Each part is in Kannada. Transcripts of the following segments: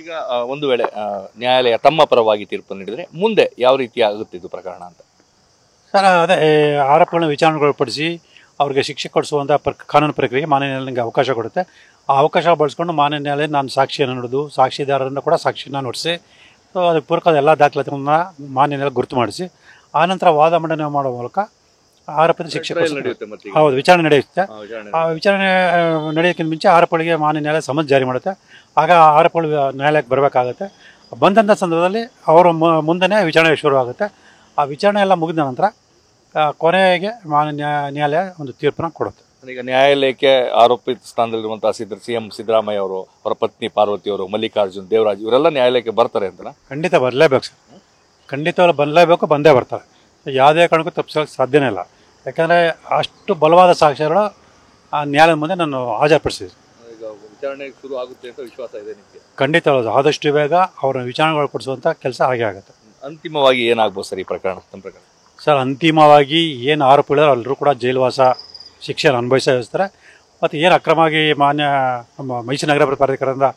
ಈಗ ಒಂದು ವೇಳೆ ನ್ಯಾಯಾಲಯ ತಮ್ಮ ಪರವಾಗಿ ತೀರ್ಪು ನೀಡಿದರೆ ಮುಂದೆ ಯಾವ ರೀತಿ ಆಗುತ್ತೆ ಇದು ಪ್ರಕರಣ ಅಂತ? ಸರ್, ಅದೇ ಆರೋಪಗಳನ್ನ ವಿಚಾರಣೆಗೊಳಪಡಿಸಿ ಅವ್ರಿಗೆ ಶಿಕ್ಷೆ ಕೊಡಿಸುವಂಥ ಕಾನೂನು ಪ್ರಕ್ರಿಯೆಗೆ ಮಾನ್ಯ ನ್ಯಾಯಾಲಯ ನನಗೆ ಅವಕಾಶ ಕೊಡುತ್ತೆ. ಆ ಅವಕಾಶ ಬಳಸ್ಕೊಂಡು ಮಾನ್ಯ ನ್ಯಾಯಾಲಯ ನಾನು ಸಾಕ್ಷಿಯನ್ನು ನೋಡೋದು, ಸಾಕ್ಷಿದಾರರನ್ನು ಕೂಡ ಸಾಕ್ಷಿನ ನೋಡಿಸಿ ಅದಕ್ಕೆ ಪೂರಕವಾದ ಎಲ್ಲ ದಾಖಲಾತಿಗಳನ್ನ ಮಾನ್ಯ ನ್ಯಾಯಾಲಯ ಗುರುತು ಮಾಡಿಸಿ ಆನಂತರ ವಾದ ಮಂಡನೆ ಮಾಡೋ ಮೂಲಕ ಆರೋಪದ ಶಿಕ್ಷೆ ಹೌದು ವಿಚಾರಣೆ ನಡೆಯುತ್ತೆ. ಆ ವಿಚಾರಣೆ ನಡೆಯೋಕ್ಕಿಂತ ಮುಂಚೆ ಆರೋಪಗಳಿಗೆ ಮಾನ್ಯ ನ್ಯಾಯಾಲಯ ಸಮನ್ಸ್ ಜಾರಿ ಮಾಡುತ್ತೆ. ಆಗ ಆರೋಪಗಳು ನ್ಯಾಯಾಲಯಕ್ಕೆ ಬರಬೇಕಾಗುತ್ತೆ. ಬಂದಂಥ ಸಂದರ್ಭದಲ್ಲಿ ಅವರ ಮುಂದೆನೇ ವಿಚಾರಣೆ ಶುರುವಾಗುತ್ತೆ. ಆ ವಿಚಾರಣೆ ಎಲ್ಲ ಮುಗಿದ ನಂತರ ಕೊನೆಗೆ ಮಾನ್ಯ ನ್ಯಾಯಾಲಯ ಒಂದು ತೀರ್ಪನ್ನು ಕೊಡುತ್ತೆ. ಈಗ ನ್ಯಾಯಾಲಯಕ್ಕೆ ಆರೋಪಿತ ಸ್ಥಾನದಲ್ಲಿರುವಂತಹ CM ಸಿದ್ದರಾಮಯ್ಯ ಅವರು, ಅವರ ಪತ್ನಿ ಪಾರ್ವತಿ ಅವರು, ಮಲ್ಲಿಕಾರ್ಜುನ್, ದೇವರಾಜ್ ಇವರೆಲ್ಲ ನ್ಯಾಯಾಲಯಕ್ಕೆ ಬರ್ತಾರೆ ಅಂತ? ಖಂಡಿತ ಬರಲೇಬೇಕು ಸರ್, ಖಂಡಿತವಾಗ್ಲೂ ಬರಲೇಬೇಕು, ಬಂದೇ ಬರ್ತಾರೆ. ಯಾವುದೇ ಕಾರಣಕ್ಕೂ ತಪ್ಪಿಸೋಕ್ಕೆ ಸಾಧ್ಯನೇ ಇಲ್ಲ. ಯಾಕಂದರೆ ಅಷ್ಟು ಬಲವಾದ ಸಾಕ್ಷ್ಯಗಳು ಆ ನ್ಯಾಯಾಲಯದ ಮುಂದೆ ನಾನು ಹಾಜರುಪಡಿಸಿದ್ದೆ. ಈಗ ವಿಚಾರಣೆ ಶುರು ಆಗುತ್ತೆ ಅಂತ ವಿಶ್ವಾಸ ಇದೆ ನಿಮಗೆ? ಖಂಡಿತ ಆದಷ್ಟು ಬೇಗ ಅವ್ರನ್ನ ವಿಚಾರಣೆಗೊಳಪಡಿಸುವಂಥ ಕೆಲಸ ಹಾಗೆ ಆಗುತ್ತೆ. ಅಂತಿಮವಾಗಿ ಏನಾಗ್ಬೋದು ಸರ್ ಈ ಪ್ರಕರಣ ನಮ್ಮ ಪ್ರಕರಣ? ಸರ್, ಅಂತಿಮವಾಗಿ ಏನು ಆರೋಪಿಗಳು ಎಲ್ಲರೂ ಕೂಡ ಜೈಲುವಾಸ ಶಿಕ್ಷೆಯನ್ನು ಅನುಭವಿಸ್ತಾರೆ. ಮತ್ತು ಏನು ಅಕ್ರಮವಾಗಿ ಮಾನ್ಯ ಮೈಸೂರು ನಗರ ಪ್ರಾಧಿಕಾರದಿಂದ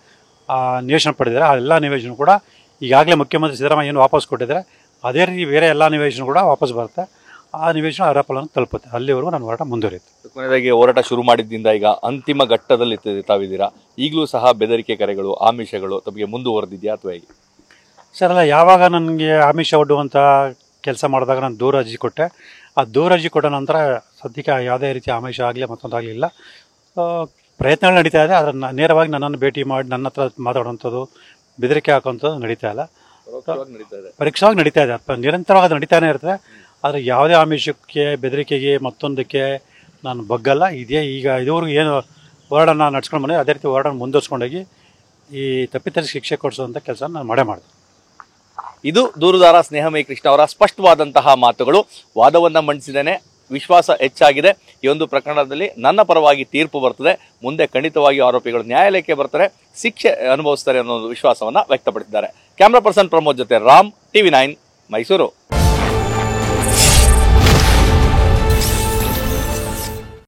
ನಿವೇಶನ ಪಡೆದಿದ್ದಾರೆ ಆ ಎಲ್ಲ ನಿವೇಶನ ಕೂಡ ಈಗಾಗಲೇ ಮುಖ್ಯಮಂತ್ರಿ ಸಿದ್ದರಾಮಯ್ಯ ಏನು ವಾಪಸ್ ಕೊಟ್ಟಿದ್ದಾರೆ ಅದೇ ರೀತಿ ಬೇರೆ ಎಲ್ಲ ನಿವೇಶನ ಕೂಡ ವಾಪಸ್ ಬರುತ್ತೆ. ಆ ನಿವೇಶನ ಆರೋಪಗಳನ್ನು ತಲುಪುತ್ತೆ. ಅಲ್ಲಿವರೆಗೂ ನಾನು ಹೋರಾಟ ಮುಂದುವರಿಯುತ್ತೆ. ಕೊನೆಯದಾಗಿ ಹೋರಾಟ ಶುರು ಮಾಡಿದ್ದರಿಂದ ಈಗ ಅಂತಿಮ ಘಟ್ಟದಲ್ಲಿ ತಾವಿದ್ದೀರಾ. ಈಗಲೂ ಸಹ ಬೆದರಿಕೆ ಕರೆಗಳು, ಆಮಿಷಗಳು ತಮಗೆ ಮುಂದುವರೆದಿದೆಯಾ ಅಥವಾ ಹೇಗೆ? ಸರ್, ಅಲ್ಲ, ಯಾವಾಗ ನನಗೆ ಆಮಿಷ ಒಡ್ಡುವಂಥ ಕೆಲಸ ಮಾಡಿದಾಗ ನಾನು ದೂರ ಅರ್ಜಿ ಕೊಟ್ಟೆ. ಆ ದೂರ ಅರ್ಜಿ ಕೊಟ್ಟ ನಂತರ ಸದ್ಯಕ್ಕೆ ಯಾವುದೇ ರೀತಿ ಆಮಿಷ ಆಗಲಿ ಮತ್ತೊಂದಾಗಲಿಲ್ಲ. ಪ್ರಯತ್ನಗಳು ನಡೀತಾ ಇದೆ. ಆದರೆ ನೇರವಾಗಿ ನನ್ನನ್ನು ಭೇಟಿ ಮಾಡಿ ನನ್ನ ಹತ್ರ ಮಾತಾಡುವಂಥದ್ದು, ಬೆದರಿಕೆ ಹಾಕುವಂಥದ್ದು ನಡೀತಾ ಇಲ್ಲ. ಪರೀಕ್ಷವಾಗಿ ನಡೀತಾ ಇದೆ, ನಿರಂತರವಾಗಿ ಅದು ನಡೀತಾನೆ ಇರ್ತದೆ. ಆದರೆ ಯಾವುದೇ ಆಮಿಷಕ್ಕೆ, ಬೆದರಿಕೆಗೆ, ಮತ್ತೊಂದಕ್ಕೆ ನಾನು ಬಗ್ಗಲ್ಲ. ಈಗ ಇದುವರೆಗೂ ಏನು ಹೋರಾಟನ ನಡ್ಸ್ಕೊಂಡು ಬಂದೆ ಅದೇ ರೀತಿ ಹೋರಾಟ ಮುಂದುವರ್ಸ್ಕೊಂಡೋಗಿ ಈ ತಪ್ಪಿತಸ್ಥರಿಗೆ ಶಿಕ್ಷೆ ಕೊಡಿಸುವಂಥ ಕೆಲಸ ನಾನು ಮಾಡಿದೆ. ಇದು ದೂರುದಾರ ಸ್ನೇಹಮಯಿ ಕೃಷ್ಣ ಅವರ ಸ್ಪಷ್ಟವಾದಂತಹ ಮಾತುಗಳು. ವಾದವನ್ನ ಮಂಡಿಸಿದ್ದೇನೆ, ವಿಶ್ವಾಸ ಹೆಚ್ಚಾಗಿದೆ. ಈ ಒಂದು ಪ್ರಕರಣದಲ್ಲಿ ನನ್ನ ಪರವಾಗಿ ತೀರ್ಪು ಬರ್ತದೆ. ಮುಂದೆ ಖಂಡಿತವಾಗಿ ಆರೋಪಿಗಳು ನ್ಯಾಯಾಲಯಕ್ಕೆ ಬರ್ತಾರೆ, ಶಿಕ್ಷೆ ಅನುಭವಿಸ್ತಾರೆ ಅನ್ನೋ ವಿಶ್ವಾಸವನ್ನ ವ್ಯಕ್ತಪಡಿಸಿದ್ದಾರೆ. ಕ್ಯಾಮ್ರಾ ಪರ್ಸನ್ ಪ್ರಮೋದ್ ಜೊತೆ ರಾಮ್, TV9 ಮೈಸೂರು.